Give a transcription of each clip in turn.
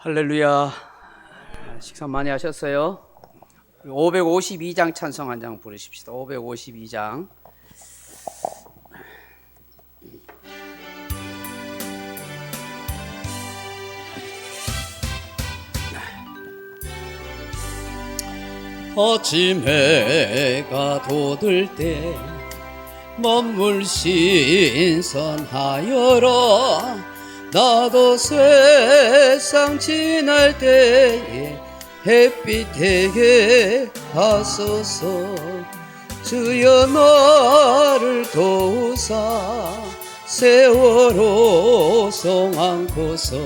할렐루야. 식사 많이 하셨어요? 552장 찬송 한 장 부르십시다. 552장. 아침 해가 돋을 때 만물 신선하여라. 나도 세상 지날 때에 햇빛 되게 하소서. 주여 나를 도우사 세월호 송 안고서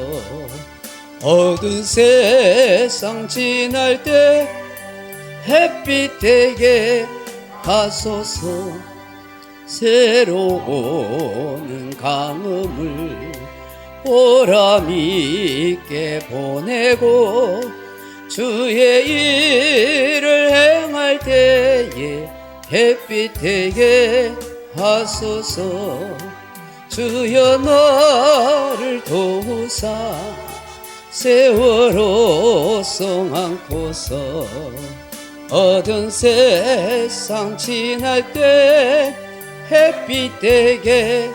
어두운 세상 지날 때 햇빛 되게 하소서. 새로 오는 강음을 보람 있게 보내고 주의 일을 행할 때에 햇빛 되게 하소서. 주여 나를 도우사 세월호 송 안고서 어두운 세상 지날 때 햇빛 되게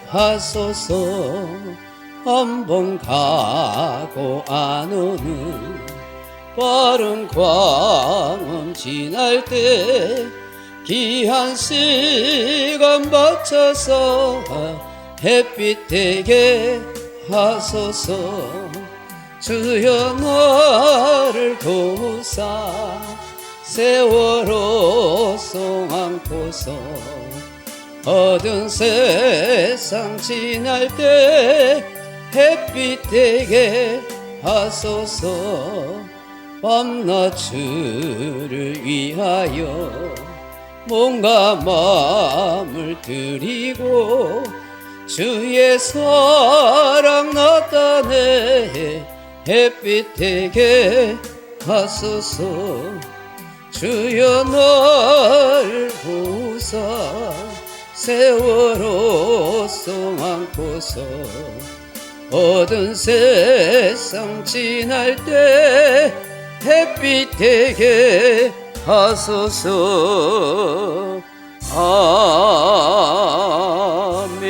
하소서. 한 번 가고 안 오는 빠른 광음 지날 때 귀한 시간 바쳐서 햇빛 되게 하소서. 주여 나를 도우사 세월호 송 안고서 어두운 세상 지날 때 햇빛 되게 하소서. 밤낮 주를 위하여 몸과 마음을 드리고 주의 사랑 나타내 햇빛 되게 하소서. 주여 나를 보사 세월호 송 안고서 어두운 세상 지날 때 햇빛 되게 하소서. 아멘.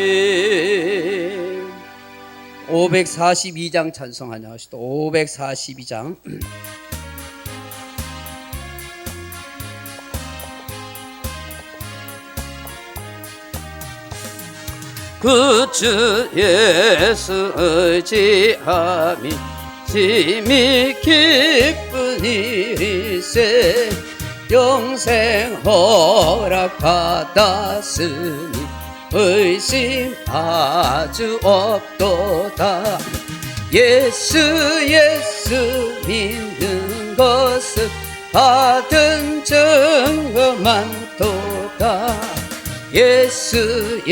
542장 찬송하냐 하시다. 542장. 구주 예수 의지함이 심히 기쁜 일이세. 영생 허락받았으니 의심 아주 없도다. 예수 믿는 것은 받은 증거 많도다. 예수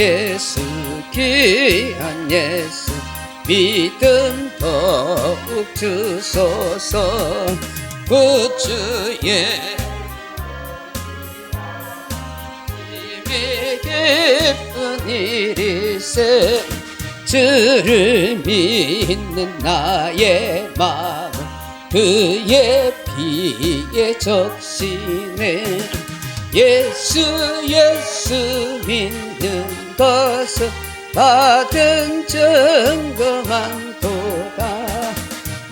귀한 예수 믿음 더욱 주소서. 구주의 기쁜 일이세. 주를 믿는 나의 마음 그의 피에 적시네. 예수 믿는 것은 받은 증거 많도다.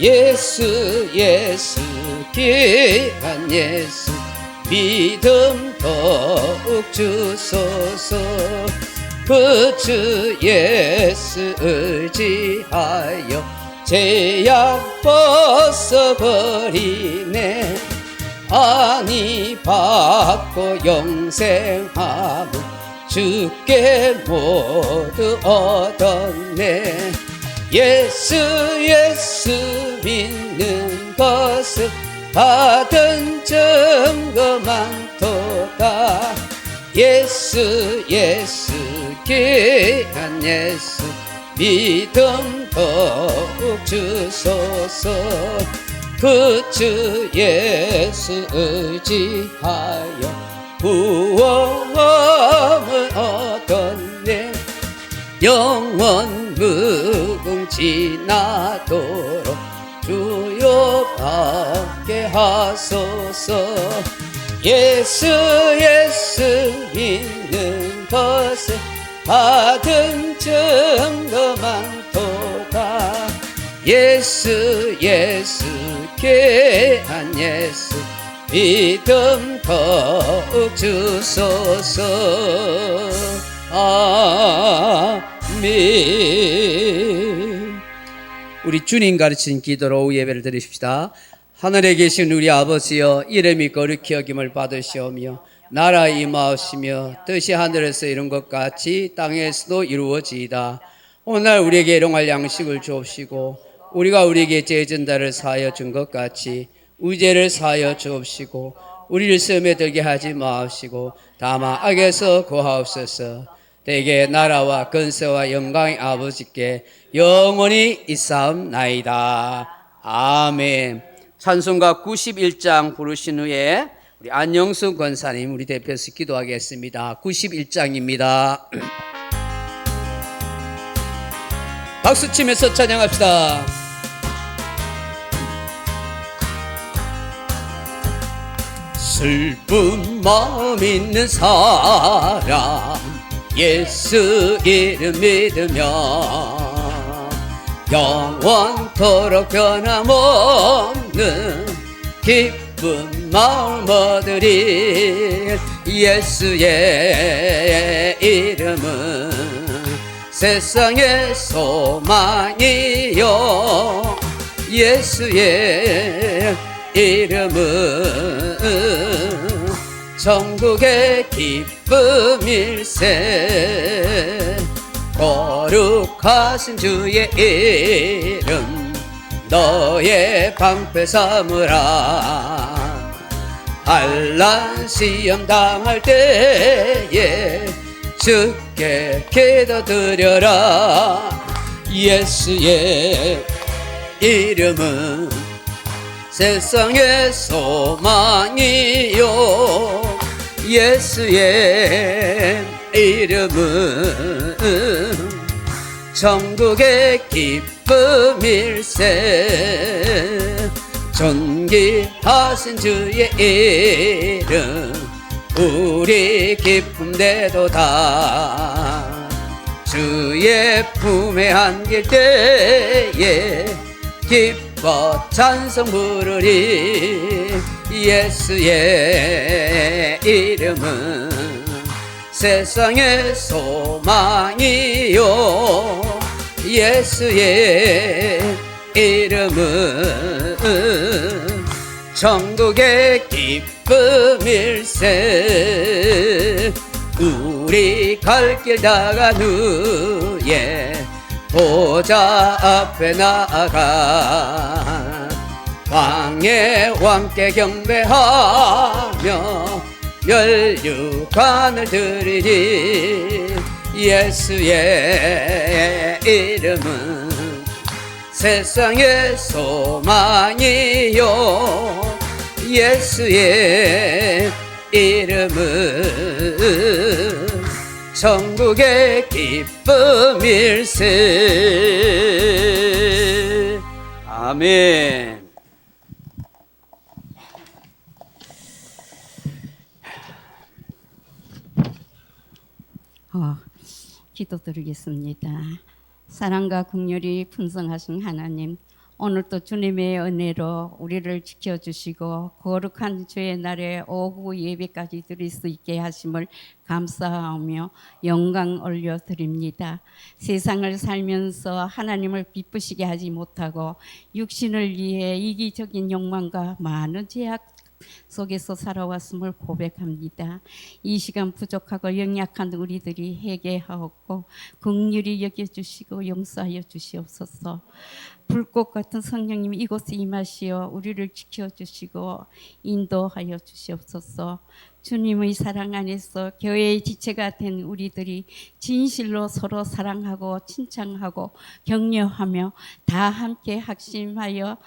예수 귀한 예수 믿음 더욱 주소서. 구주 예수 의지하여 죄악 벗어버리네. 아니 받고 영생함을 주께 모두 얻었네. 예수 믿는 것은 받은 증거 많도다. 예수 귀한 예수 믿음 더욱 주소서. 구주 예수 의지하여 구원을 얻었네. 영원 무궁 지나도록 주 주소서. 예수 예수 믿는 것에 받은 증거 많도다. 예수 예수 귀한 예수 믿음 더욱 주소서. 아멘. 우리 주님 가르친 기도로 오후 예배를 드리십시다. 하늘에 계신 우리 아버지여, 이름이 거룩히 여김을 받으시오며 나라 임하옵시며 뜻이 하늘에서 이룬 것 같이 땅에서도 이루어지이다. 오늘 우리에게 일용할 양식을 주옵시고 우리가 우리에게 죄진 자를 사하여 준 것 같이 우리 죄를 사하여 주옵시고 우리를 시험에 들게 하지 마옵시고 다만 악에서 구하옵소서. 대개 나라와 근세와 영광의 아버지께 영원히 있사옵나이다. 아멘. 찬송가 91장 부르신 후에 우리 안영수 권사님 우리 대표해서 기도하겠습니다. 91장입니다. 박수 치면서 찬양합시다. 슬픈 마음 있는 사람 예수 이름 믿으며 영원토록 변함없는 기쁜 마음 얻으리. 예수의 이름은 세상의 소망이요 예수의 이름은 천국의 기쁨일세. 거룩하신 주의 이름 너의 방패 삼으라. 환난 시험 당할 때에 주께 기도드려라. 예수의 이름은 세상의 소망이요 예수의 이름은 천국의 기쁨일세. 존귀하신 주의 이름 우리 기쁨 되도다. 주의 품에 안길 때에 기뻐 찬송 부르리. 예수의 이름은 세상의 소망이요 예수의 이름은 천국의 기쁨일세. 우리 갈 길 다간 후에 보좌 앞에 나아가 왕의 왕께 경배하며 멸류관을 드리리. 예수의 이름은 세상의 소망이요 예수의 이름은 천국의 기쁨일세. 아멘. 기도드리겠습니다. 사랑과 긍휼이 풍성하신 하나님, 오늘도 주님의 은혜로 우리를 지켜주시고 거룩한 주의 날에 오후 예배까지 드릴 수 있게 하심을 감사하며 영광 올려드립니다. 세상을 살면서 하나님을 기쁘시게 하지 못하고 육신을 위해 이기적인 욕망과 많은 죄악 속에서 살아왔음을 고백합니다. 이 시간 부족하고 연약한 우리들이 회개하옵고 긍휼히 여겨주시고 용서하여 주시옵소서. 불꽃 같은 성령님 이곳에 임하시어 우리를 지켜주시고 인도하여 주시옵소서. 주님의 사랑 안에서 교회의 지체가 된 우리들이 진실로 서로 사랑하고 칭찬하고 격려하며 다 함께 학심하여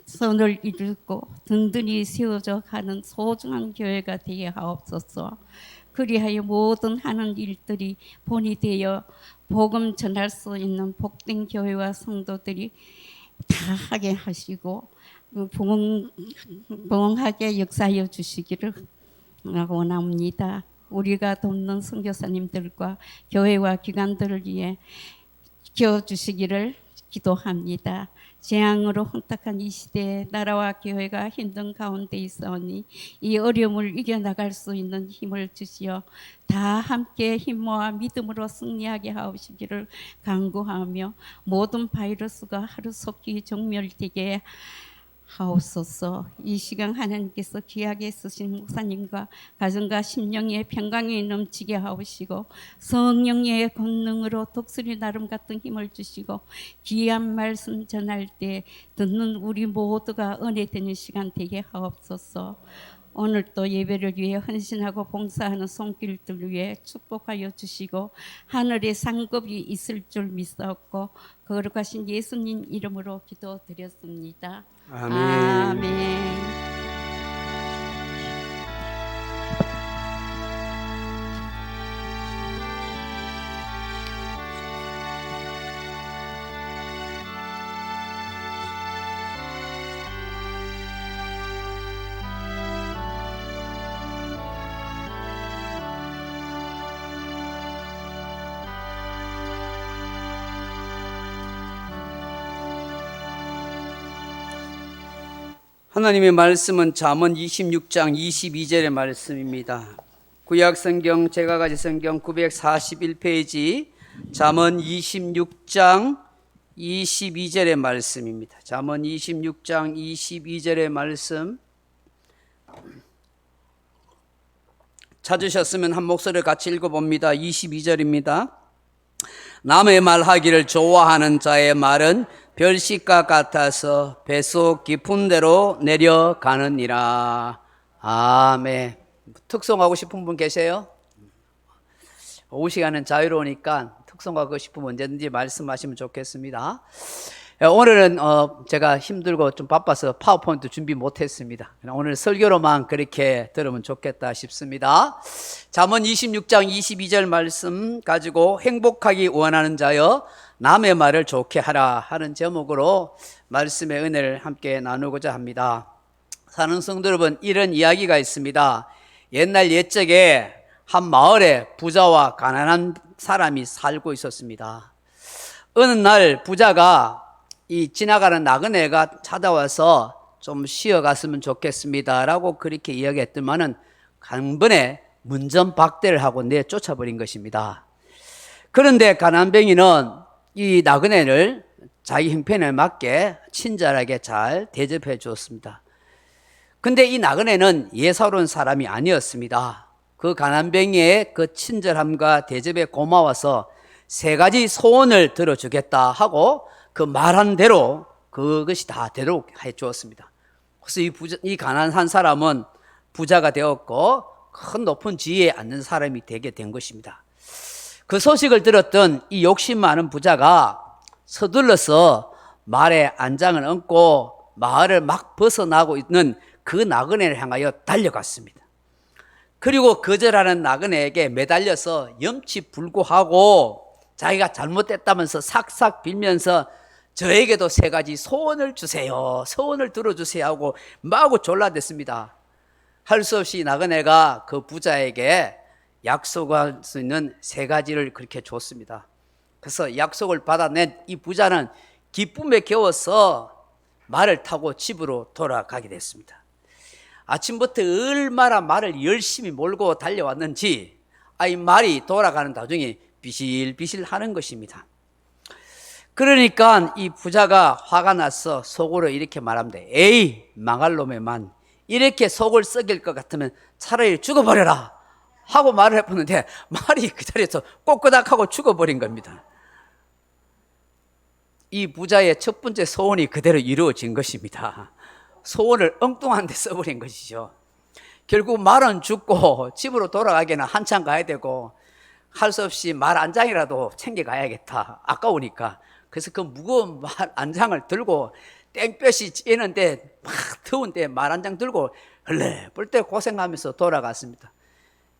선을 이루고 든든히 세워져 가는 소중한 교회가 되게 하옵소서. 그리하여 모든 하는 일들이 본이 되어 복음 전할 수 있는 복된 교회와 성도들이 다 하게 하시고 부흥하게 역사하여 주시기를 원합니다. 우리가 돕는 선교사님들과 교회와 기관들을 위해 지켜주시기를 기도합니다. 재앙으로 혼탁한 이 시대에 나라와 교회가 힘든 가운데 있어오니 이 어려움을 이겨나갈 수 있는 힘을 주시어 다 함께 힘모아 믿음으로 승리하게 하시기를 간구하며 모든 바이러스가 하루속히 정멸되게 하옵소서. 이 시간 하나님께서 귀하게 쓰신 목사님과 가정과 심령의 평강이 넘치게 하옵시고 성령의 권능으로 독수리 나름 같은 힘을 주시고 귀한 말씀 전할 때 듣는 우리 모두가 은혜 되는 시간 되게 하옵소서. 오늘 또 예배를 위해 헌신하고 봉사하는 손길들 위해 축복하여 주시고 하늘에 상급이 있을 줄 믿었고 거룩하신 예수님 이름으로 기도드렸습니다. 아멘. 아멘. 하나님의 말씀은 잠언 26장 22절의 말씀입니다. 구약성경 제가 가진 성경 941페이지 잠언 26장 22절의 말씀입니다. 잠언 26장 22절의 말씀 찾으셨으면 한 목소리를 같이 읽어봅니다. 22절입니다. 남의 말하기를 좋아하는 자의 말은 별식과 같아서 뱃속 깊은 데로 내려가느니라. 아멘. 특송하고 싶은 분 계세요? 오후 시간은 자유로우니까 특송하고 싶으면 언제든지 말씀하시면 좋겠습니다. 오늘은 제가 힘들고 좀 바빠서 파워포인트 준비 못했습니다. 오늘 설교로만 그렇게 들으면 좋겠다 싶습니다. 잠언 26장 22절 말씀 가지고 행복하기 원하는 자여 남의 말을 좋게 하라 하는 제목으로 말씀의 은혜를 함께 나누고자 합니다. 사는 성도 여러분, 이런 이야기가 있습니다. 옛날 옛적에 한 마을에 부자와 가난한 사람이 살고 있었습니다. 어느 날 부자가 이 지나가는 나그네가 찾아와서 좀 쉬어갔으면 좋겠습니다 라고 그렇게 이야기했더만은 간번에 문전박대를 하고 내쫓아버린 것입니다. 그런데 가난뱅이는 이 나그네를 자기 형편에 맞게 친절하게 잘 대접해 주었습니다. 근데 이 나그네는 예사로운 사람이 아니었습니다. 그 가난뱅이의 그 친절함과 대접에 고마워서 3가지 소원을 들어주겠다 하고 그 말한 대로 그것이 다 되도록 해 주었습니다. 그래서 이 가난한 사람은 부자가 되었고 큰 높은 지위에 앉는 사람이 되게 된 것입니다. 그 소식을 들었던 이 욕심 많은 부자가 서둘러서 말에 안장을 얹고 마을을 막 벗어나고 있는 그 나그네를 향하여 달려갔습니다. 그리고 거절하는 나그네에게 매달려서 염치불구하고 자기가 잘못됐다면서 삭삭 빌면서 저에게도 3가지 소원을 주세요, 소원을 들어주세요 하고 마구 졸라댔습니다. 할 수 없이 나그네가 그 부자에게 약속할 수 있는 3가지를 그렇게 줬습니다. 그래서 약속을 받아낸 이 부자는 기쁨에 겨워서 말을 타고 집으로 돌아가게 됐습니다. 아침부터 얼마나 말을 열심히 몰고 달려왔는지 이 말이 돌아가는 도중에 비실비실 하는 것입니다. 그러니까 이 부자가 화가 나서 속으로 이렇게 말합니다. 에이, 망할 놈의 만, 이렇게 속을 썩일 것 같으면 차라리 죽어버려라 하고 말을 해보는데 말이 그 자리에서 꼬끄닥하고 죽어버린 겁니다. 이 부자의 첫 번째 소원이 그대로 이루어진 것입니다. 소원을 엉뚱한 데 써버린 것이죠. 결국 말은 죽고 집으로 돌아가기에는 한참 가야 되고 할 수 없이 말 안장이라도 챙겨가야겠다, 아까우니까. 그래서 그 무거운 말 안장을 들고 땡볕이 찌는데 막 더운데 말 안장 들고 헐레벌떡 고생하면서 돌아갔습니다.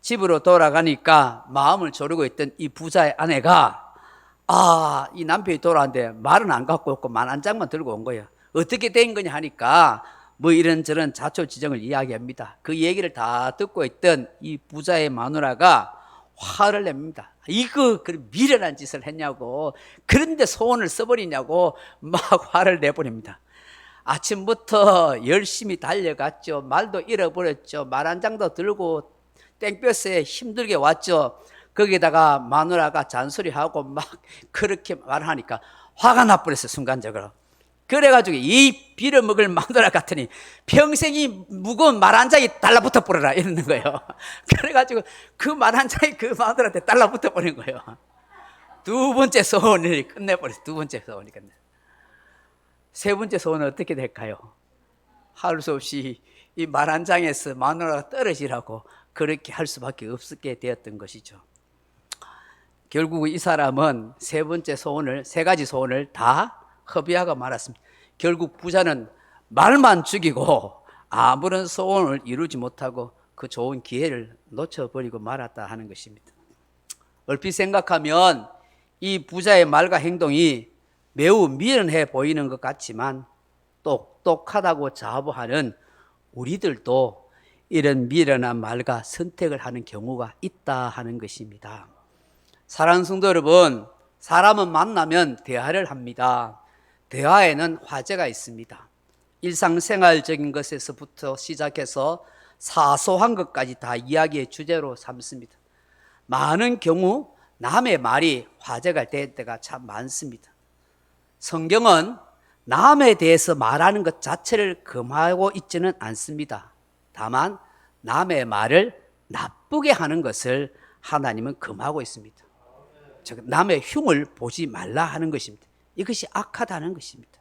집으로 돌아가니까 마음을 졸이고 있던 이 부자의 아내가 이 남편이 돌아왔는데 말은 안 갖고 없고 말 한 장만 들고 온 거예요. 어떻게 된 거냐 하니까 뭐 이런저런 자초지종을 이야기합니다. 그 얘기를 다 듣고 있던 이 부자의 마누라가 화를 냅니다. 이거 그 미련한 짓을 했냐고, 그런데 소원을 써버리냐고 막 화를 내버립니다. 아침부터 열심히 달려갔죠. 말도 잃어버렸죠. 말 한 장도 들고 땡볕에 힘들게 왔죠. 거기다가 마누라가 잔소리하고 막 그렇게 말하니까 화가 나버렸어요, 순간적으로. 그래가지고 이 빌어먹을 마누라 같으니 평생이 무거운 말 한 장이 달라붙어 버려라 이러는 거예요. 그래가지고 그 말 한 장이 그 마누라한테 달라붙어 버린 거예요. 두 번째 소원을 끝내버렸어요. 두 번째 소원이 끝내. 세 번째 소원은 어떻게 될까요? 할 수 없이 이 말 한 장에서 마누라가 떨어지라고 그렇게 할 수밖에 없게 되었던 것이죠. 결국 이 사람은 세 번째 소원을, 세 가지 소원을 다 허비하고 말았습니다. 결국 부자는 말만 죽이고 아무런 소원을 이루지 못하고 그 좋은 기회를 놓쳐버리고 말았다 하는 것입니다. 얼핏 생각하면 이 부자의 말과 행동이 매우 미련해 보이는 것 같지만 똑똑하다고 자부하는 우리들도 이런 미련한 말과 선택을 하는 경우가 있다 하는 것입니다. 사랑하는 성도 여러분, 사람은 만나면 대화를 합니다. 대화에는 화제가 있습니다. 일상생활적인 것에서부터 시작해서 사소한 것까지 다 이야기의 주제로 삼습니다. 많은 경우 남의 말이 화제가 될 때가 참 많습니다. 성경은 남에 대해서 말하는 것 자체를 금하고 있지는 않습니다. 다만 남의 말을 나쁘게 하는 것을 하나님은 금하고 있습니다. 즉 남의 흉을 보지 말라 하는 것입니다. 이것이 악하다는 것입니다.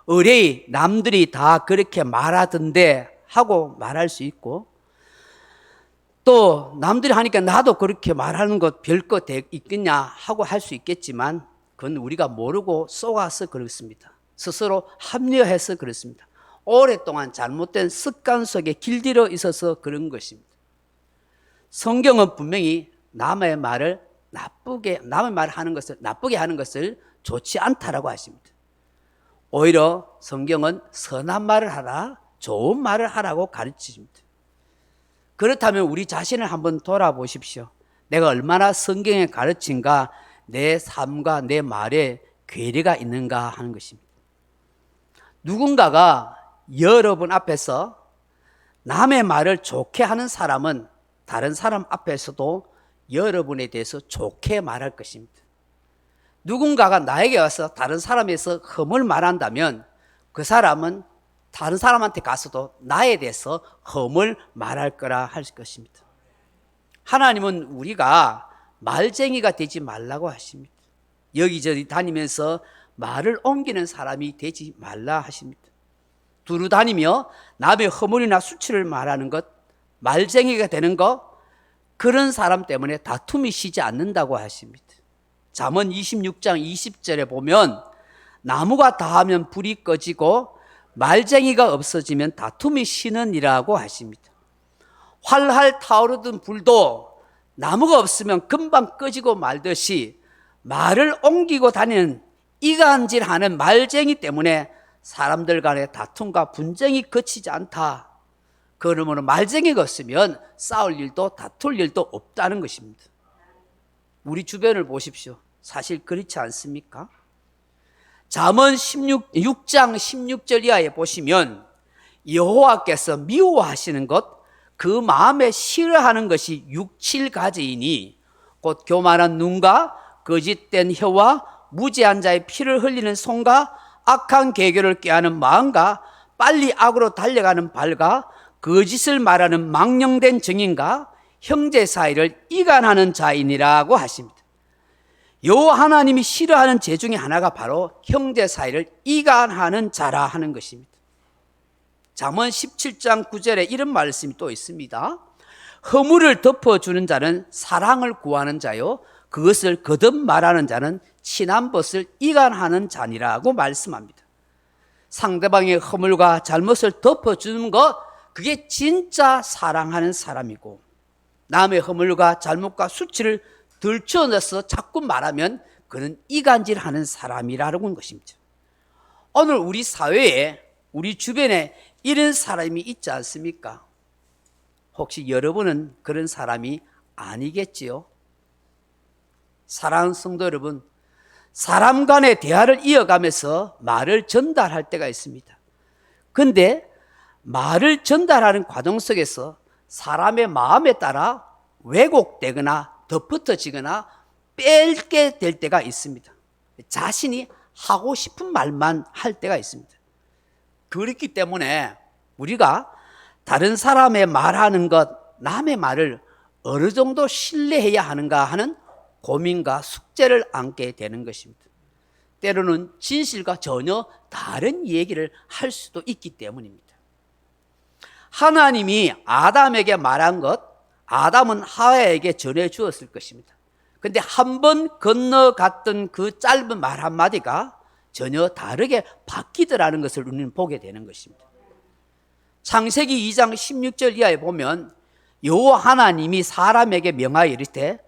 의뢰이 남들이 다 그렇게 말하던데 하고 말할 수 있고, 또 남들이 하니까 나도 그렇게 말하는 것 별거 있겠냐 하고 할 수 있겠지만 그건 우리가 모르고 속아서 그렇습니다. 스스로 합리화해서 그렇습니다. 오랫동안 잘못된 습관 속에 길들여 있어서 그런 것입니다. 성경은 분명히 남의 말을 하는 것을 좋지 않다라고 하십니다. 오히려 성경은 선한 말을 하라, 좋은 말을 하라고 가르치십니다. 그렇다면 우리 자신을 한번 돌아보십시오. 내가 얼마나 성경의 가르침과 내 삶과 내 말에 괴리가 있는가 하는 것입니다. 누군가가 여러분 앞에서 남의 말을 좋게 하는 사람은 다른 사람 앞에서도 여러분에 대해서 좋게 말할 것입니다. 누군가가 나에게 와서 다른 사람에서 흠을 말한다면 그 사람은 다른 사람한테 가서도 나에 대해서 흠을 말할 거라 할 것입니다. 하나님은 우리가 말쟁이가 되지 말라고 하십니다. 여기저기 다니면서 말을 옮기는 사람이 되지 말라 하십니다. 두루 다니며 남의 허물이나 수치를 말하는 것, 말쟁이가 되는 것, 그런 사람 때문에 다툼이 쉬지 않는다고 하십니다. 잠언 26장 20절에 보면 나무가 다하면 불이 꺼지고 말쟁이가 없어지면 다툼이 쉬느니라고 하십니다. 활활 타오르던 불도 나무가 없으면 금방 꺼지고 말듯이 말을 옮기고 다니는 이간질하는 말쟁이 때문에 사람들 간의 다툼과 분쟁이 그치지 않다. 그러므로 말쟁이가 없으면 싸울 일도 다툴 일도 없다는 것입니다. 우리 주변을 보십시오. 사실 그렇지 않습니까? 잠언 6장 16절 이하에 보시면 여호와께서 미워하시는 것, 그 마음에 싫어하는 것이 6, 7가지이니 곧 교만한 눈과 거짓된 혀와 무지한 자의 피를 흘리는 손과 악한 계교를 꾀하는 마음과 빨리 악으로 달려가는 발과 거짓을 말하는 망령된 증인과 형제 사이를 이간하는 자이니라고 하십니다. 여호와 하나님이 싫어하는 죄 중에 하나가 바로 형제 사이를 이간하는 자라 하는 것입니다. 잠언 17장 9절에 이런 말씀이 또 있습니다. 허물을 덮어주는 자는 사랑을 구하는 자요, 그것을 거듭 말하는 자는 친한 벗을 이간하는 자니라고 말씀합니다. 상대방의 허물과 잘못을 덮어주는 것, 그게 진짜 사랑하는 사람이고, 남의 허물과 잘못과 수치를 들춰내서 자꾸 말하면 그는 이간질하는 사람이라는 것입니다. 오늘 우리 사회에, 우리 주변에 이런 사람이 있지 않습니까? 혹시 여러분은 그런 사람이 아니겠지요? 사랑하는 성도 여러분, 사람 간의 대화를 이어가면서 말을 전달할 때가 있습니다. 근데 말을 전달하는 과정 속에서 사람의 마음에 따라 왜곡되거나 덧붙어지거나 뺄게 될 때가 있습니다. 자신이 하고 싶은 말만 할 때가 있습니다. 그렇기 때문에 우리가 다른 사람의 말하는 것, 남의 말을 어느 정도 신뢰해야 하는가 하는 고민과 숙제를 안게 되는 것입니다. 때로는 진실과 전혀 다른 얘기를 할 수도 있기 때문입니다. 하나님이 아담에게 말한 것, 아담은 하와에게 전해 주었을 것입니다. 근데 한 번 건너갔던 그 짧은 말 한마디가 전혀 다르게 바뀌더라는 것을 우리는 보게 되는 것입니다. 창세기 2장 16절 이하에 보면 여호와 하나님이 사람에게 명하여 이르되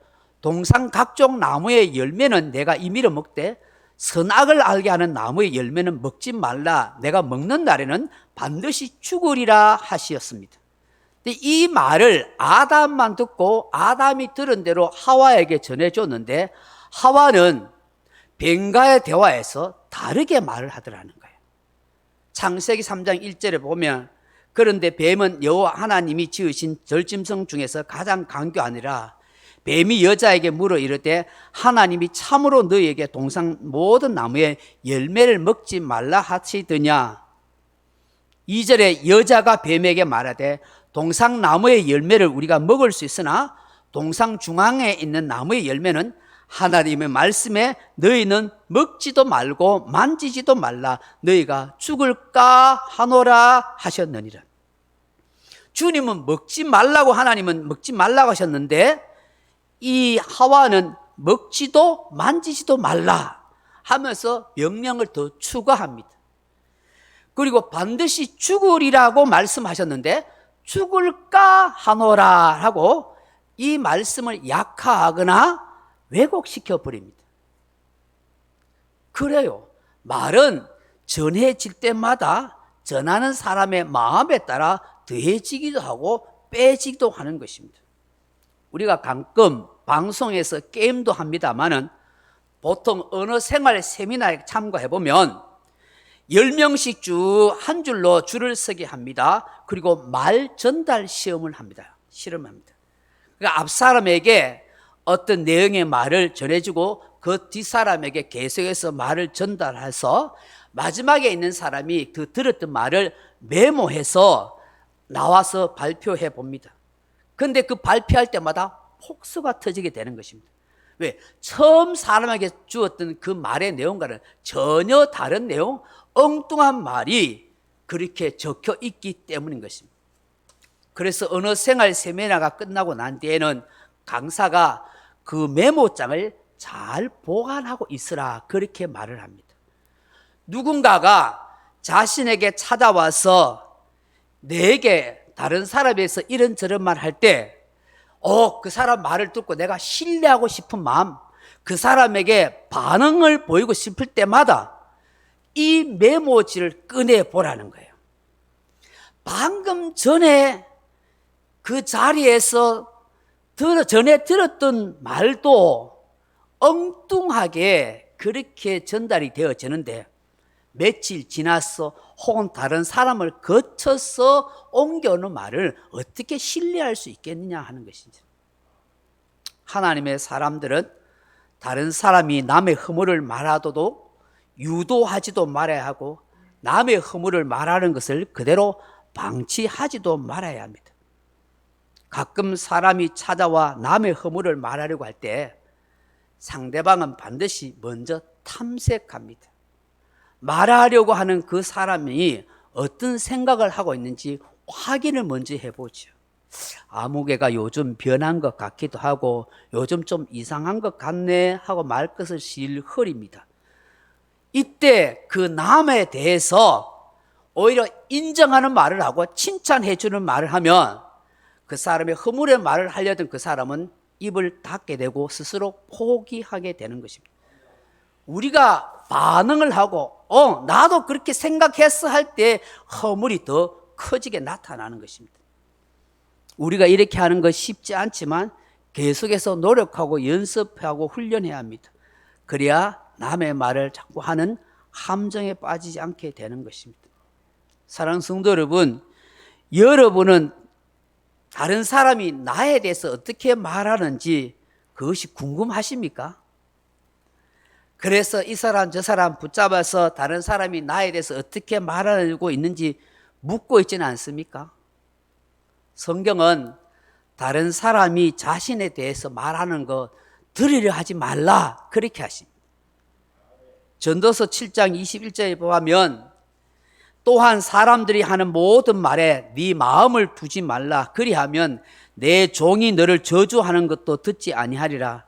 동산 각종 나무의 열매는 내가 임의로 먹되 선악을 알게 하는 나무의 열매는 먹지 말라. 내가 먹는 날에는 반드시 죽으리라 하시었습니다. 근데 이 말을 아담만 듣고 아담이 들은 대로 하와에게 전해줬는데 하와는 뱀과의 대화에서 다르게 말을 하더라는 거예요. 창세기 3장 1절에 보면 그런데 뱀은 여호와 하나님이 지으신 들짐승 중에서 가장 강교하니라. 뱀이 여자에게 물어 이르되 하나님이 참으로 너희에게 동산 모든 나무의 열매를 먹지 말라 하시더냐. 2절에 여자가 뱀에게 말하되 동산 나무의 열매를 우리가 먹을 수 있으나 동산 중앙에 있는 나무의 열매는 하나님의 말씀에 너희는 먹지도 말고 만지지도 말라 너희가 죽을까 하노라 하셨느니라. 주님은 먹지 말라고, 하나님은 먹지 말라고 하셨는데 이 하와는 먹지도 만지지도 말라 하면서 명령을 더 추가합니다. 그리고 반드시 죽으리라고 말씀하셨는데 죽을까 하노라 하고 이 말씀을 약화하거나 왜곡시켜 버립니다. 그래요. 말은 전해질 때마다 전하는 사람의 마음에 따라 더해지기도 하고 빼지기도 하는 것입니다. 우리가 가끔 방송에서 게임도 합니다만은 보통 언어 생활 세미나에 참가해보면 10명씩 쭉 한 줄로 줄을 서게 합니다. 그리고 말 전달 시험을 합니다. 실험합니다. 그러니까 앞 사람에게 어떤 내용의 말을 전해주고 그 뒷사람에게 계속해서 말을 전달해서 마지막에 있는 사람이 그 들었던 말을 메모해서 나와서 발표해 봅니다. 그런데 그 발표할 때마다 폭소가 터지게 되는 것입니다. 왜? 처음 사람에게 주었던 그 말의 내용과는 전혀 다른 내용, 엉뚱한 말이 그렇게 적혀 있기 때문인 것입니다. 그래서 언어 생활 세미나가 끝나고 난 뒤에는 강사가 그 메모장을 잘 보관하고 있으라 그렇게 말을 합니다. 누군가가 자신에게 찾아와서 내게 다른 사람에서 이런저런 말 할 때 그 사람 말을 듣고 내가 신뢰하고 싶은 마음, 그 사람에게 반응을 보이고 싶을 때마다 이 메모지를 꺼내보라는 거예요. 방금 전에 그 자리에서 전에 들었던 말도 엉뚱하게 그렇게 전달이 되어지는데 며칠 지나서 혹은 다른 사람을 거쳐서 옮겨오는 말을 어떻게 신뢰할 수 있겠느냐 하는 것이죠. 하나님의 사람들은 다른 사람이 남의 허물을 말하도도 유도하지도 말아야 하고 남의 허물을 말하는 것을 그대로 방치하지도 말아야 합니다. 가끔 사람이 찾아와 남의 허물을 말하려고 할 때 상대방은 반드시 먼저 탐색합니다. 말하려고 하는 그 사람이 어떤 생각을 하고 있는지 확인을 먼저 해보죠. 아무개가 요즘 변한 것 같기도 하고 요즘 좀 이상한 것 같네 하고 말끝을 실흐립니다. 이때 그 남에 대해서 오히려 인정하는 말을 하고 칭찬해 주는 말을 하면 그 사람의 허물의 말을 하려던 그 사람은 입을 닫게 되고 스스로 포기하게 되는 것입니다. 우리가 반응을 하고 나도 그렇게 생각했어 할 때 허물이 더 커지게 나타나는 것입니다. 우리가 이렇게 하는 것 쉽지 않지만 계속해서 노력하고 연습하고 훈련해야 합니다. 그래야 남의 말을 자꾸 하는 함정에 빠지지 않게 되는 것입니다. 사랑하는 성도 여러분, 여러분은 다른 사람이 나에 대해서 어떻게 말하는지 그것이 궁금하십니까? 그래서 이 사람 저 사람 붙잡아서 다른 사람이 나에 대해서 어떻게 말하고 있는지 묻고 있지는 않습니까? 성경은 다른 사람이 자신에 대해서 말하는 것 들으려 하지 말라 그렇게 하십니다. 전도서 7장 21절에 보면 또한 사람들이 하는 모든 말에 네 마음을 두지 말라. 그리하면 내 종이 너를 저주하는 것도 듣지 아니하리라.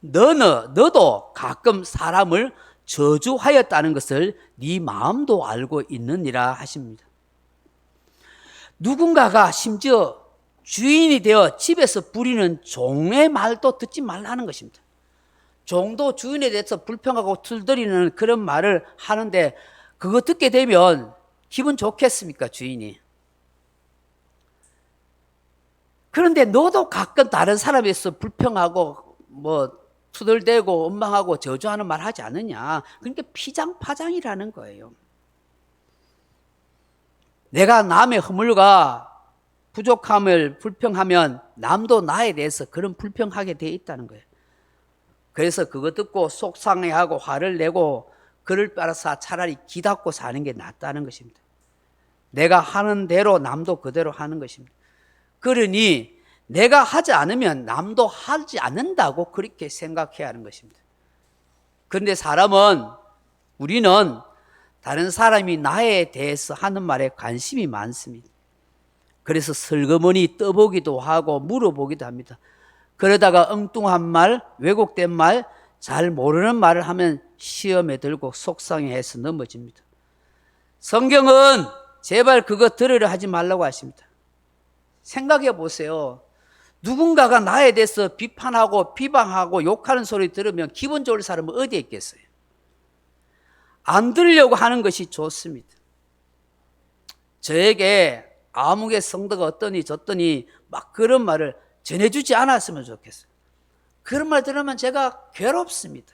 너도 가끔 사람을 저주하였다는 것을 네 마음도 알고 있느니라 하십니다. 누군가가 심지어 주인이 되어 집에서 부리는 종의 말도 듣지 말라는 것입니다. 종도 주인에 대해서 불평하고 툴거리는 그런 말을 하는데 그거 듣게 되면 기분 좋겠습니까, 주인이? 그런데 너도 가끔 다른 사람에서 불평하고 투덜대고 원망하고 저주하는 말 하지 않느냐? 그러니까 피장파장이라는 거예요. 내가 남의 허물과 부족함을 불평하면 남도 나에 대해서 그런 불평하게 돼 있다는 거예요. 그래서 그거 듣고 속상해하고 화를 내고 그를 따라서 차라리 기닫고 사는 게 낫다는 것입니다. 내가 하는 대로 남도 그대로 하는 것입니다. 그러니 내가 하지 않으면 남도 하지 않는다고 그렇게 생각해야 하는 것입니다. 그런데 우리는 다른 사람이 나에 대해서 하는 말에 관심이 많습니다. 그래서 슬그머니 떠보기도 하고 물어보기도 합니다. 그러다가 엉뚱한 말, 왜곡된 말, 잘 모르는 말을 하면 시험에 들고 속상해해서 넘어집니다. 성경은 제발 그거 들으려 하지 말라고 하십니다. 생각해 보세요. 누군가가 나에 대해서 비판하고 비방하고 욕하는 소리 들으면 기분 좋을 사람은 어디에 있겠어요? 안 들으려고 하는 것이 좋습니다. 저에게 아무개 성도가 어떠니 저떠니 막 그런 말을 전해주지 않았으면 좋겠어요. 그런 말 들으면 제가 괴롭습니다.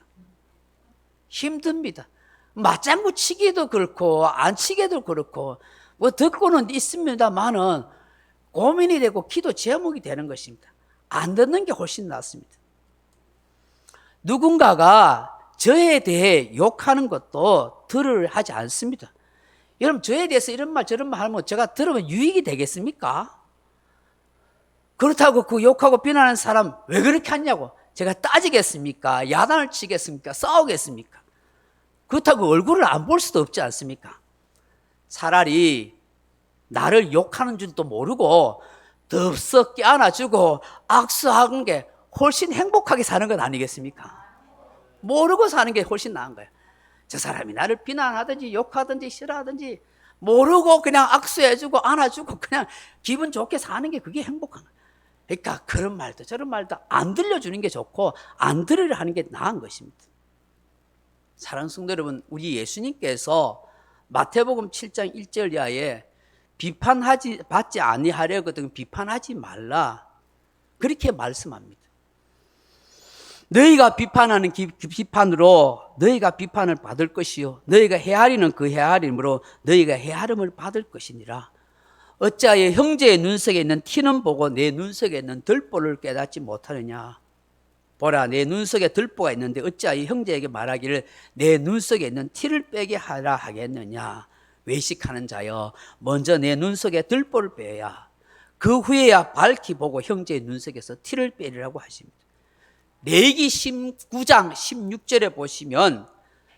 힘듭니다. 맞장구 치기도 그렇고 안 치기도 그렇고 듣고는 있습니다만은 고민이 되고 기도 제목이 되는 것입니다. 안 듣는 게 훨씬 낫습니다. 누군가가 저에 대해 욕하는 것도 들으려 하지 않습니다. 여러분 저에 대해서 이런 말 저런 말 하면 제가 들으면 유익이 되겠습니까? 그렇다고 그 욕하고 비난하는 사람 왜 그렇게 하냐고 제가 따지겠습니까? 야단을 치겠습니까? 싸우겠습니까? 그렇다고 얼굴을 안 볼 수도 없지 않습니까? 차라리 나를 욕하는 줄도 모르고 덥석 껴안아주고 악수하는 게 훨씬 행복하게 사는 건 아니겠습니까? 모르고 사는 게 훨씬 나은 거예요. 저 사람이 나를 비난하든지 욕하든지 싫어하든지 모르고 그냥 악수해주고 안아주고 그냥 기분 좋게 사는 게 그게 행복한 거예요. 그러니까 그런 말도 저런 말도 안 들려주는 게 좋고 안 들으려 하는 게 나은 것입니다. 사랑하는 성도 여러분, 우리 예수님께서 마태복음 7장 1절 이하에 받지 아니하려거든 비판하지 말라 그렇게 말씀합니다. 너희가 비판하는 비판으로 너희가 비판을 받을 것이요 너희가 헤아리는 그 헤아림으로 너희가 헤아림을 받을 것이니라. 어찌하여 형제의 눈석에 있는 티는 보고 내 눈석에 있는 들보를 깨닫지 못하느냐. 보라 내 눈석에 들보가 있는데 어찌하여 형제에게 말하기를 내 눈석에 있는 티를 빼게 하라 하겠느냐. 외식하는 자여 먼저 내 눈석에 들보를 빼야 그 후에야 밝히 보고 형제의 눈석에서 티를 빼리라고 하십니다. 레위기 19장 16절에 보시면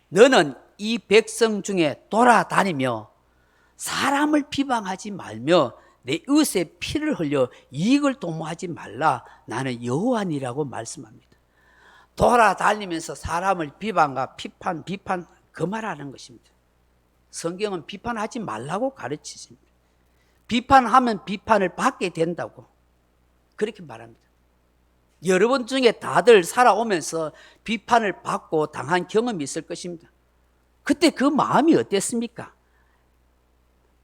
너는 이 백성 중에 돌아다니며 사람을 비방하지 말며 내 이웃의 피를 흘려 이익을 도모하지 말라. 나는 여호와니라고 말씀합니다. 돌아다니면서 사람을 비방과 비판 그만하는 것입니다. 성경은 비판하지 말라고 가르치십니다. 비판하면 비판을 받게 된다고 그렇게 말합니다. 여러분 중에 다들 살아오면서 비판을 받고 당한 경험이 있을 것입니다. 그때 그 마음이 어땠습니까?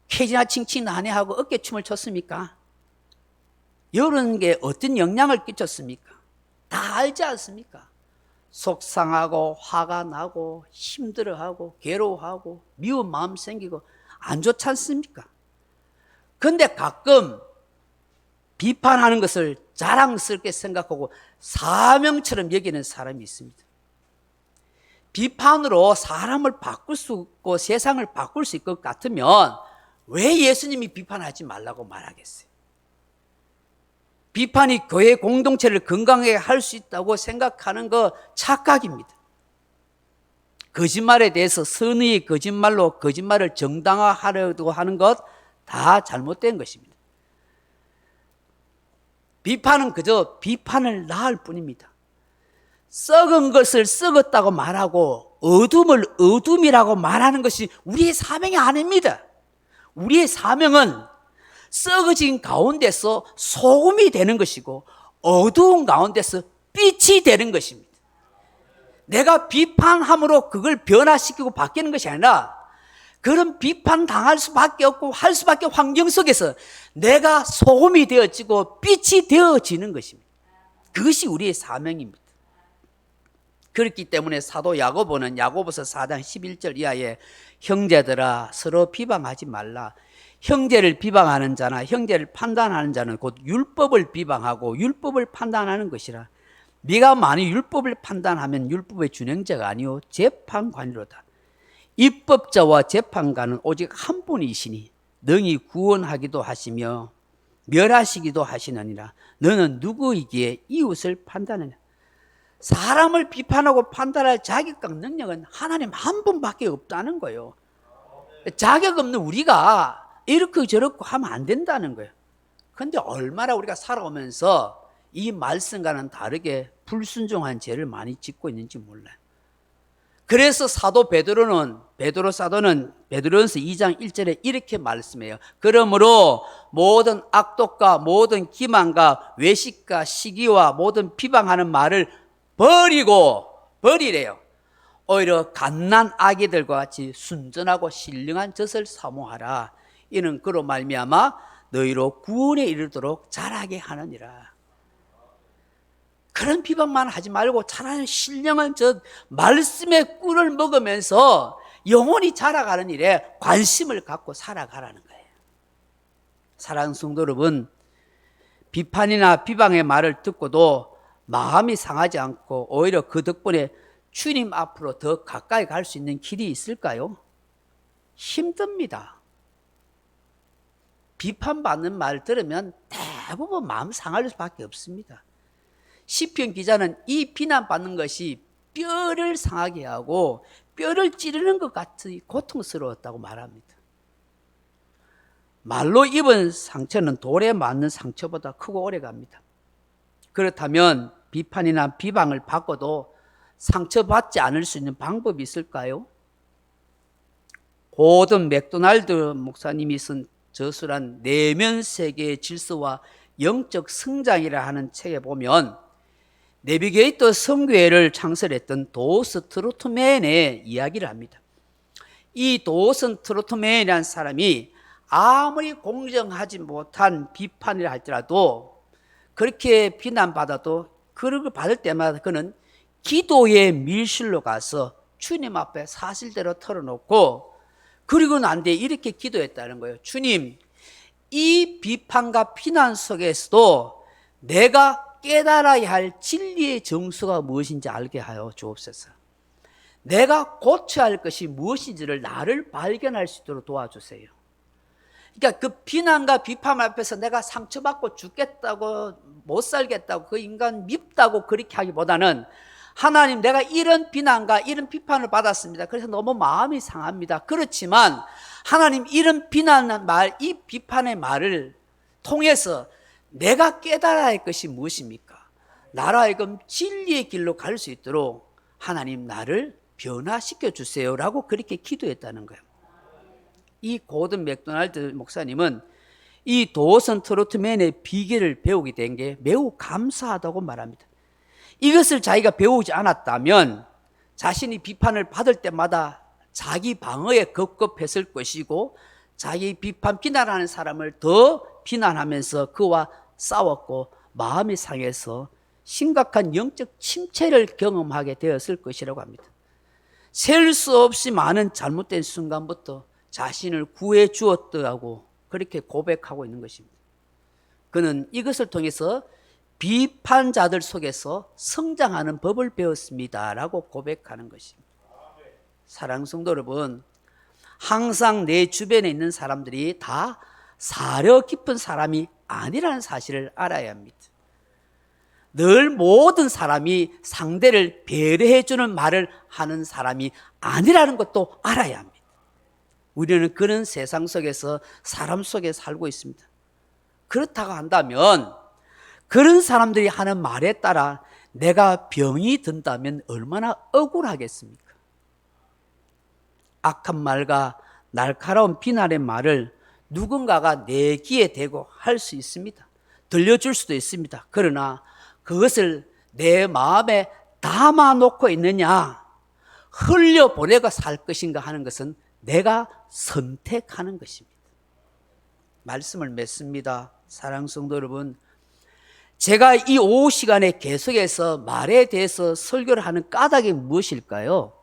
캐지나 칭칭 난해하고 어깨춤을 췄습니까? 이런 게 어떤 영향을 끼쳤습니까? 다 알지 않습니까? 속상하고 화가 나고 힘들어하고 괴로워하고 미운 마음 생기고 안 좋지 않습니까? 그런데 가끔 비판하는 것을 자랑스럽게 생각하고 사명처럼 여기는 사람이 있습니다. 비판으로 사람을 바꿀 수 있고 세상을 바꿀 수 있을 것 같으면 왜 예수님이 비판하지 말라고 말하겠어요? 비판이 교회 공동체를 건강하게 할 수 있다고 생각하는 거 착각입니다. 거짓말에 대해서 선의의 거짓말로 거짓말을 정당화하려고 하는 것 다 잘못된 것입니다. 비판은 그저 비판을 낳을 뿐입니다. 썩은 것을 썩었다고 말하고 어둠을 어둠이라고 말하는 것이 우리의 사명이 아닙니다. 우리의 사명은 썩어진 가운데서 소금이 되는 것이고 어두운 가운데서 빛이 되는 것입니다. 내가 비판함으로 그걸 변화시키고 바뀌는 것이 아니라 그런 비판 당할 수밖에 없고 할 수밖에 환경 속에서 내가 소금이 되어지고 빛이 되어지는 것입니다. 그것이 우리의 사명입니다. 그렇기 때문에 사도 야고보는 야고보서 4장 11절 이하에 형제들아 서로 비방하지 말라. 형제를 비방하는 자나 형제를 판단하는 자는 곧 율법을 비방하고 율법을 판단하는 것이라. 네가 만일 율법을 판단하면 율법의 준행자가 아니요 재판관이로다. 입법자와 재판관은 오직 한 분이시니 능히 구원하기도 하시며 멸하시기도 하시느니라. 너는 누구이기에 이웃을 판단하냐? 사람을 비판하고 판단할 자격과 능력은 하나님 한 분밖에 없다는 거예요. 자격 없는 우리가 이렇게 저렇게 하면 안 된다는 거예요. 그런데 얼마나 우리가 살아오면서 이 말씀과는 다르게 불순종한 죄를 많이 짓고 있는지 몰라요. 그래서 사도 베드로는 베드로서 2장 1절에 이렇게 말씀해요. 그러므로 모든 악독과 모든 기만과 외식과 시기와 모든 비방하는 말을 버리래요. 오히려 갓난 아기들과 같이 순전하고 신령한 젖을 사모하라. 이는 그로 말미암아 너희로 구원에 이르도록 자라게 하느니라. 그런 비방만 하지 말고 차라리 신령한 젖 말씀의 꿀을 먹으면서 영혼이 자라가는 일에 관심을 갖고 살아가라는 거예요. 사랑하는 성도 여러분, 비판이나 비방의 말을 듣고도 마음이 상하지 않고 오히려 그 덕분에 주님 앞으로 더 가까이 갈 수 있는 길이 있을까요? 힘듭니다. 비판받는 말 들으면 대부분 마음 상할 수밖에 없습니다. 시편 기자는 이 비난받는 것이 뼈를 상하게 하고 뼈를 찌르는 것 같이 고통스러웠다고 말합니다. 말로 입은 상처는 돌에 맞는 상처보다 크고 오래갑니다. 그렇다면 비판이나 비방을 받고도 상처받지 않을 수 있는 방법이 있을까요? 고든 맥도날드 목사님이 쓴 저술한 내면 세계의 질서와 영적 성장이라 하는 책에 보면 내비게이터 성교회를 창설했던 도스 트로트맨의 이야기를 합니다. 이 도스 트로트맨이라는 사람이 아무리 공정하지 못한 비판이라 할지라도 그렇게 비난받아도 그런 걸 받을 때마다 그는 기도의 밀실로 가서 주님 앞에 사실대로 털어놓고 그리고 난 뒤에 이렇게 기도했다는 거예요. 주님, 이 비판과 비난 속에서도 내가 깨달아야 할 진리의 정수가 무엇인지 알게 하여 주옵소서. 내가 고쳐야 할 것이 무엇인지를 나를 발견할 수 있도록 도와주세요. 그러니까 그 비난과 비판 앞에서 내가 상처받고 죽겠다고 못 살겠다고 그 인간 밉다고 그렇게 하기보다는 하나님, 내가 이런 비난과 이런 비판을 받았습니다. 그래서 너무 마음이 상합니다. 그렇지만 하나님, 이런 비난의 말, 이 비판의 말을 통해서 내가 깨달아야 할 것이 무엇입니까? 나로 하여금 진리의 길로 갈 수 있도록 하나님 나를 변화시켜 주세요라고 그렇게 기도했다는 거예요. 이 고든 맥도날드 목사님은 이 도어슨 트로트맨의 비결을 배우게 된 게 매우 감사하다고 말합니다. 이것을 자기가 배우지 않았다면 자신이 비판을 받을 때마다 자기 방어에 급급했을 것이고 자기 비난하는 사람을 더 비난하면서 그와 싸웠고 마음이 상해서 심각한 영적 침체를 경험하게 되었을 것이라고 합니다. 셀 수 없이 많은 잘못된 순간부터 자신을 구해 주었다고 그렇게 고백하고 있는 것입니다. 그는 이것을 통해서 비판자들 속에서 성장하는 법을 배웠습니다라고 고백하는 것입니다. 사랑하는 성도 여러분, 항상 내 주변에 있는 사람들이 다 사려 깊은 사람이 아니라는 사실을 알아야 합니다. 늘 모든 사람이 상대를 배려해 주는 말을 하는 사람이 아니라는 것도 알아야 합니다. 우리는 그런 세상 속에서 사람 속에 살고 있습니다. 그렇다고 한다면 그런 사람들이 하는 말에 따라 내가 병이 든다면 얼마나 억울하겠습니까? 악한 말과 날카로운 비난의 말을 누군가가 내 귀에 대고 할 수 있습니다. 들려줄 수도 있습니다. 그러나 그것을 내 마음에 담아놓고 있느냐, 흘려보내고 살 것인가 하는 것은 내가 선택하는 것입니다. 말씀을 맺습니다. 사랑하는 성도 여러분, 제가 이 오후 시간에 계속해서 말에 대해서 설교를 하는 까닭이 무엇일까요?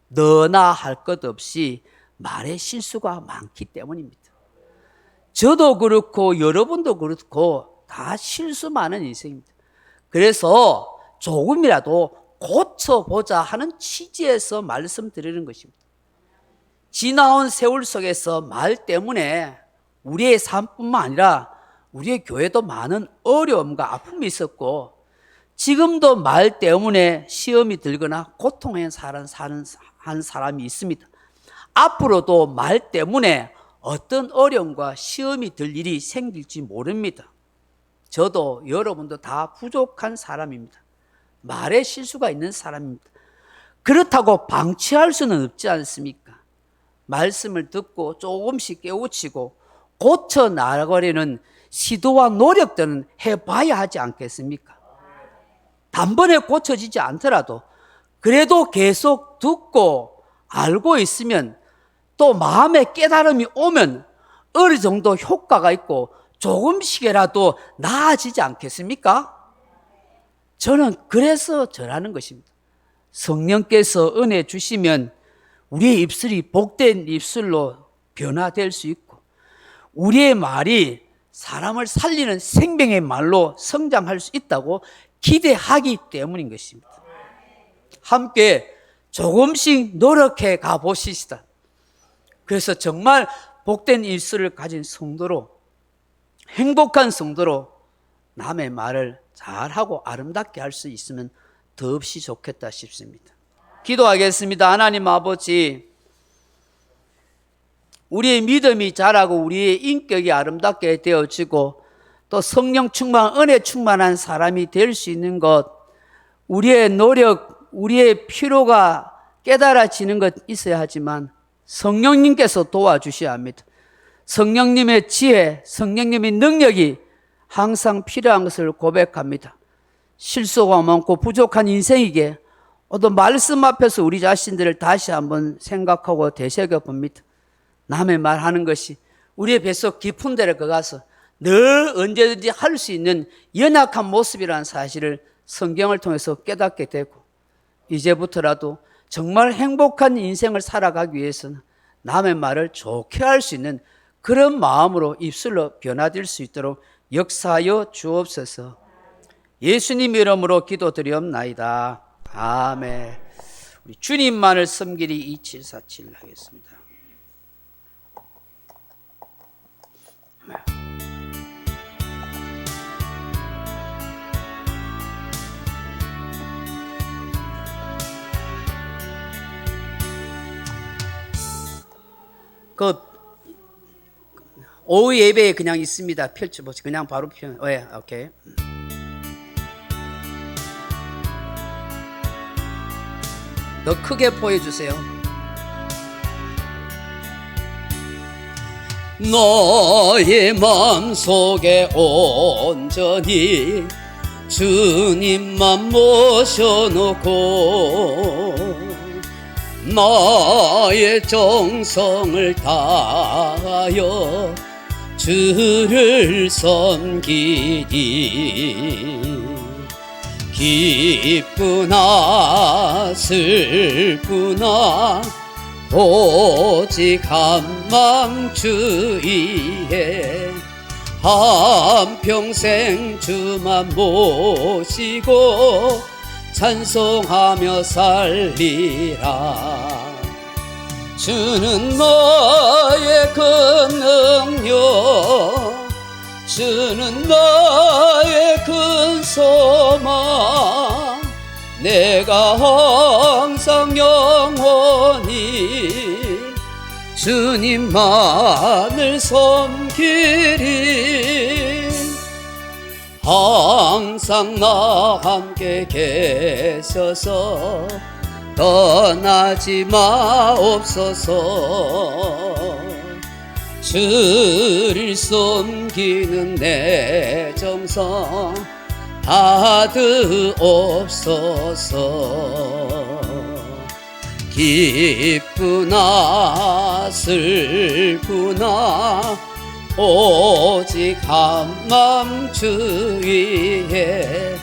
너나 할 것 없이 말에 실수가 많기 때문입니다. 저도 그렇고 여러분도 그렇고 다 실수 많은 인생입니다. 그래서 조금이라도 고쳐보자 하는 취지에서 말씀드리는 것입니다. 지나온 세월 속에서 말 때문에 우리의 삶뿐만 아니라 우리의 교회도 많은 어려움과 아픔이 있었고 지금도 말 때문에 시험이 들거나 고통에 사는 사람이 있습니다. 앞으로도 말 때문에 어떤 어려움과 시험이 들 일이 생길지 모릅니다. 저도 여러분도 다 부족한 사람입니다. 말에 실수가 있는 사람입니다. 그렇다고 방치할 수는 없지 않습니까? 말씀을 듣고 조금씩 깨우치고 고쳐 나가려는 시도와 노력들은 해봐야 하지 않겠습니까? 단번에 고쳐지지 않더라도 그래도 계속 듣고 알고 있으면 또 마음에 깨달음이 오면 어느 정도 효과가 있고 조금씩이라도 나아지지 않겠습니까? 저는 그래서 저라는 것입니다. 성령께서 은혜 주시면 우리의 입술이 복된 입술로 변화될 수 있고 우리의 말이 사람을 살리는 생명의 말로 성장할 수 있다고 기대하기 때문인 것입니다. 함께 조금씩 노력해 가보시다. 그래서 정말 복된 입술을 가진 성도로, 행복한 성도로 남의 말을 잘하고 아름답게 할 수 있으면 더없이 좋겠다 싶습니다. 기도하겠습니다. 하나님 아버지, 우리의 믿음이 자라고 우리의 인격이 아름답게 되어지고 또 성령 충만, 은혜 충만한 사람이 될 수 있는 것, 우리의 노력, 우리의 필요가 깨달아지는 것 있어야 하지만 성령님께서 도와주셔야 합니다. 성령님의 지혜, 성령님의 능력이 항상 필요한 것을 고백합니다. 실수가 많고 부족한 인생이기에 어떤 말씀 앞에서 우리 자신들을 다시 한번 생각하고 되새겨 봅니다. 남의 말하는 것이 우리의 뱃속 깊은 데를 들어가서 늘 언제든지 할 수 있는 연약한 모습이라는 사실을 성경을 통해서 깨닫게 되고 이제부터라도 정말 행복한 인생을 살아가기 위해서는 남의 말을 좋게 할 수 있는 그런 마음으로 입술로 변화될 수 있도록 역사하여 주옵소서. 예수님 이름으로 기도드리옵나이다. 아멘. 우리 주님만을 섬기리 2747 하겠습니다. 그 오후 예배에 그냥 있습니다. 펼쳐보세요. 그냥 바로 왜? 오케이. 더 크게 보여주세요. 너의 마음속에 온전히 주님만 모셔놓고 나의 정성을 다하여 주를 섬기리. 기쁘나 슬프나 오직 한마음 주위에 한평생 주만 모시고 찬송하며 살리라. 주는 너의 큰 능력, 주는 나의 큰 소망, 내가 항상 영원히 주님만을 섬기리. 항상 나와 함께 계셔서 떠나지 마옵소서. 주를 섬기는 내 정성 받으옵소서. 기쁘나 슬프나 오직 한마음 주위에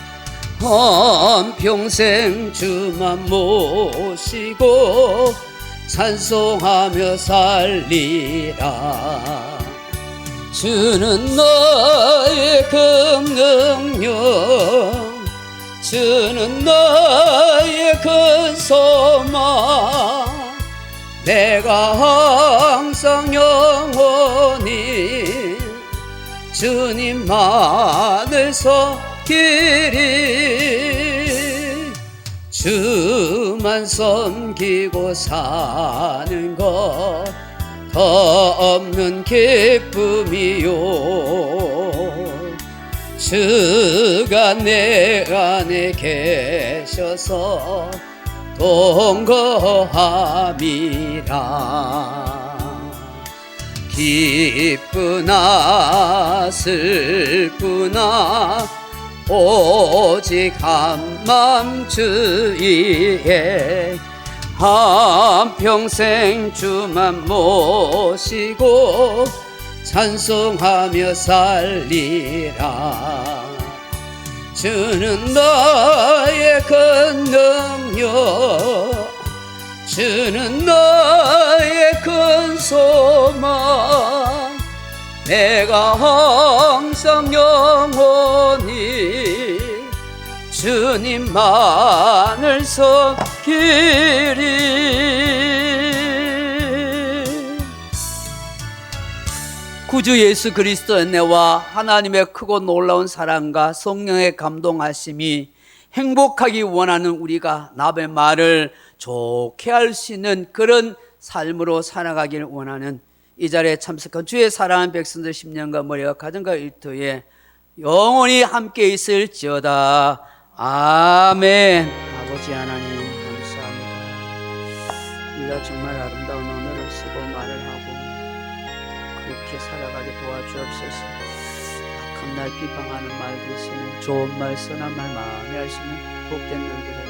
한평생 주만 모시고 찬송하며 살리라. 주는 나의 큰 능력, 주는 나의 큰 소망, 내가 항상 영원히 주님만을 섬기리. 주만 섬기고 사는 것 더 없는 기쁨이요. 주가 내 안에 계셔서 동거함이라. 기쁘나 슬프나 오직 한마음 주위에 한평생 주만 모시고 찬송하며 살리라. 주는 나의 큰 능력, 주는 나의 큰 소망, 내가 항상 영원히 주님만을 섬기리. 구주 예수 그리스도의 은혜와 하나님의 크고 놀라운 사랑과 성령의 감동하심이 행복하기 원하는 우리가 남의 말을 좋게 할 수 있는 그런 삶으로 살아가길 원하는 이 자리에 참석한 주의 사랑하는 백성들 10년과 머리와 가정과 일터에 영원히 함께 있을지어다. 아멘. 아버지 하나님 감사합니다. 우리가 정말 아름다운 언어를 쓰고 말을 하고 그렇게 살아가게 도와주옵소서. 악한 날 비방하는 말 대신에 좋은 말 선한 말 많이 할 수 있는 복된 날들을